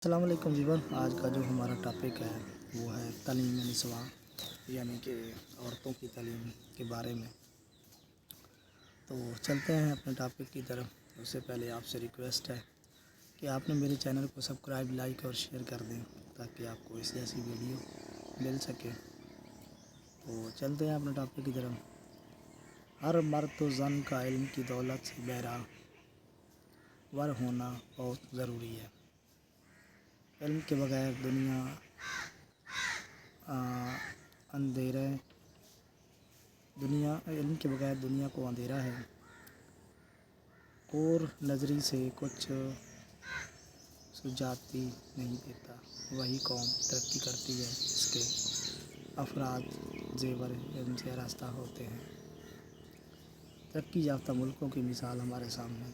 السلام علیکم ویور، آج کا جو ہمارا ٹاپک ہے وہ ہے تعلیم نسواں، یعنی کہ عورتوں کی تعلیم کے بارے میں۔ تو چلتے ہیں اپنے ٹاپک کی طرف۔ اس سے پہلے آپ سے ریکویسٹ ہے کہ آپ نے میرے چینل کو سبسکرائب، لائک اور شیئر کر دیں تاکہ آپ کو اس جیسی ویڈیو مل سکے۔ تو چلتے ہیں اپنے ٹاپک کی طرف۔ ہر مرد و زن کا علم کی دولت سے بہرہ ور ہونا بہت ضروری ہے۔ علم کے بغیر دنیا کو اندھیرا ہے۔ کور نظری سے کچھ سجاتی نہیں دیتا، وہی قوم ترقی کرتی ہے جس کے افراد زیور علم سے آراستہ ہوتے ہیں۔ ترقی یافتہ ملکوں کی مثال ہمارے سامنے ہے۔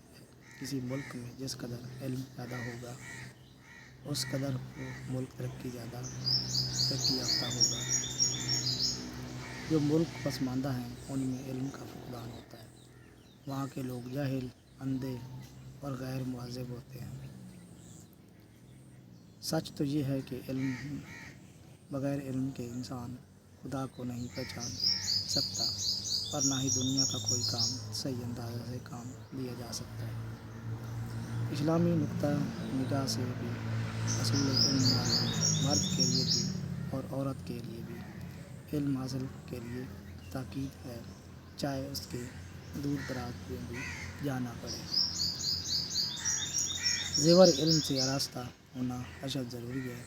کسی ملک میں جس قدر علم زیادہ ہوگا اس قدر وہ ملک ترقی یافتہ ہوگا۔ جو ملک پسماندہ ہیں ان میں علم کا فقدان ہوتا ہے۔ وہاں کے لوگ جاہل، اندھے اور غیر مہذب ہوتے ہیں۔ سچ تو یہ ہے کہ بغیر علم کے انسان خدا کو نہیں پہچان سکتا اور نہ ہی دنیا کا کوئی کام صحیح انداز سے کام لیا جا سکتا ہے۔ اسلامی نقطہ نگاہ سے بھی اصول علم مرد کے لیے بھی اور عورت کے لیے بھی علم حاصل کے لیے تاکید ہے، چاہے اس کے دور دراز میں بھی جانا پڑے۔ زیور علم سے آراستہ ہونا اشد ضروری ہے۔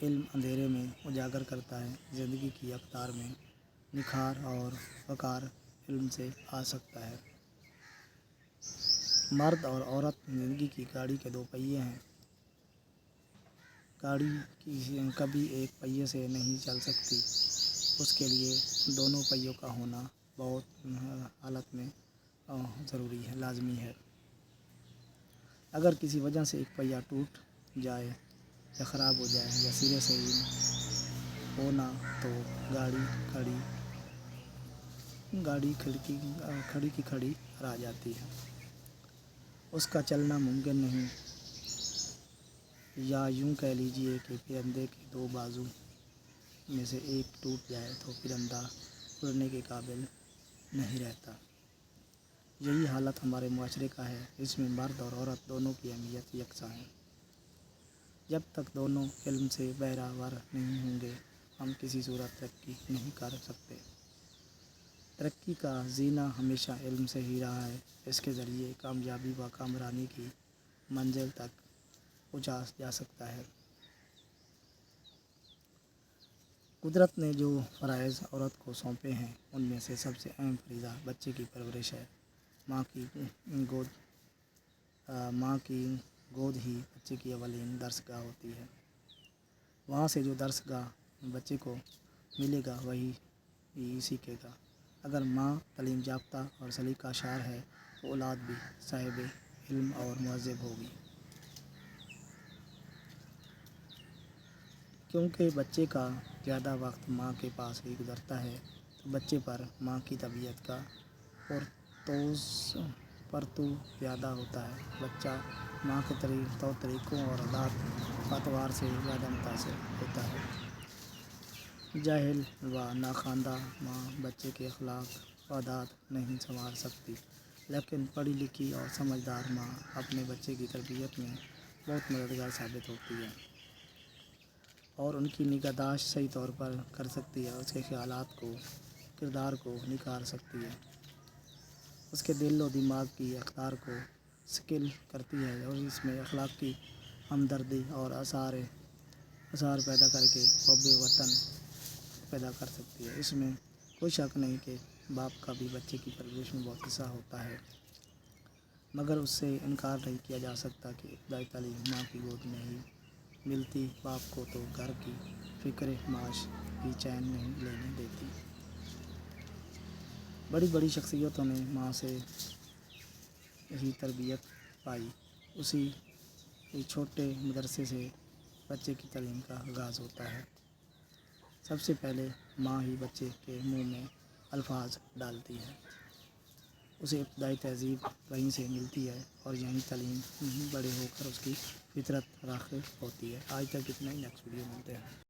علم اندھیرے میں اجاگر کرتا ہے۔ زندگی کی اقدار میں نکھار اور وقار علم سے آ سکتا ہے۔ مرد اور عورت زندگی کی گاڑی کے دو پہیے ہیں۔ گاڑی کبھی ایک پہیے سے نہیں چل سکتی، اس کے لیے دونوں پہیوں کا ہونا بہت حالت میں ضروری ہے، لازمی ہے۔ اگر کسی وجہ سے ایک پہیہ ٹوٹ جائے یا خراب ہو جائے یا سرے سے ہی ہو نہ تو گاڑی کھڑی کی کھڑی رہ جاتی ہے، اس کا چلنا ممکن نہیں۔ یا یوں کہہ لیجیے کہ پرندے کے دو بازو میں سے ایک ٹوٹ جائے تو پرندہ اڑنے کے قابل نہیں رہتا۔ یہی حالت ہمارے معاشرے کا ہے۔ اس میں مرد اور عورت دونوں کی اہمیت یکساں ہے۔ جب تک دونوں علم سے بہرہ ور نہیں ہوں گے ہم کسی صورت ترقی نہیں کر سکتے۔ ترقی کا زینہ ہمیشہ علم سے ہی رہا ہے۔ اس کے ذریعے کامیابی و کامرانی کی منزل تک پہنچا جا سکتا ہے۔ قدرت نے جو فرائض عورت کو سونپے ہیں ان میں سے سب سے اہم فریضہ بچے کی پرورش ہے۔ ماں کی گود ہی بچے کی اولین درسگاہ ہوتی ہے۔ وہاں سے جو درسگاہ بچے کو ملے گا وہی سیکھے گا۔ اگر ماں تعلیم یافتہ اور سلیقہ شعار ہے تو اولاد بھی صاحب علم اور مہذب ہوگی۔ کیونکہ بچے کا زیادہ وقت ماں کے پاس ہی گزرتا ہے تو بچے پر ماں کی تربیت کا پرتو زیادہ ہوتا ہے۔ بچہ ماں کے طور طریقوں اور عادات و اطوار سے زیادہ متاثر ہوتا ہے۔ جاہل و ناخواندہ ماں بچے کے اخلاق و عادات نہیں سنوار سکتی، لیکن پڑھی لکھی اور سمجھدار ماں اپنے بچے کی تربیت میں بہت مددگار ثابت ہوتی ہے اور ان کی نگہداشت صحیح طور پر کر سکتی ہے۔ اس کے خیالات کو، کردار کو نکھار سکتی ہے، اس کے دل و دماغ کی اقدار کو سکیل کرتی ہے اور اس میں اخلاقی ہمدردی اور آثار پیدا کر کے حب وطن پیدا کر سکتی ہے۔ اس میں کوئی شک نہیں کہ باپ کا بھی بچے کی پرورش میں بہت حصہ ہوتا ہے، مگر اس سے انکار نہیں کیا جا سکتا کہ ابتدائی تعلیم ماں کی گود میں ہی ملتی۔ باپ کو تو گھر کی فکر معاش بھی چین نہیں لینے دیتی۔ بڑی بڑی شخصیتوں نے ماں سے ہی تربیت پائی۔ اسی چھوٹے مدرسے سے بچے کی تعلیم کا آغاز ہوتا ہے۔ سب سے پہلے ماں ہی بچے کے منہ میں الفاظ ڈالتی ہے۔ اسے ابتدائی تہذیب وہیں سے ملتی ہے اور یہیں تعلیم بڑے ہو کر اس کی فطرت راغب ہوتی ہے۔ آج تک اتنا ہی، نیکسٹ ویڈیو ملتے ہیں۔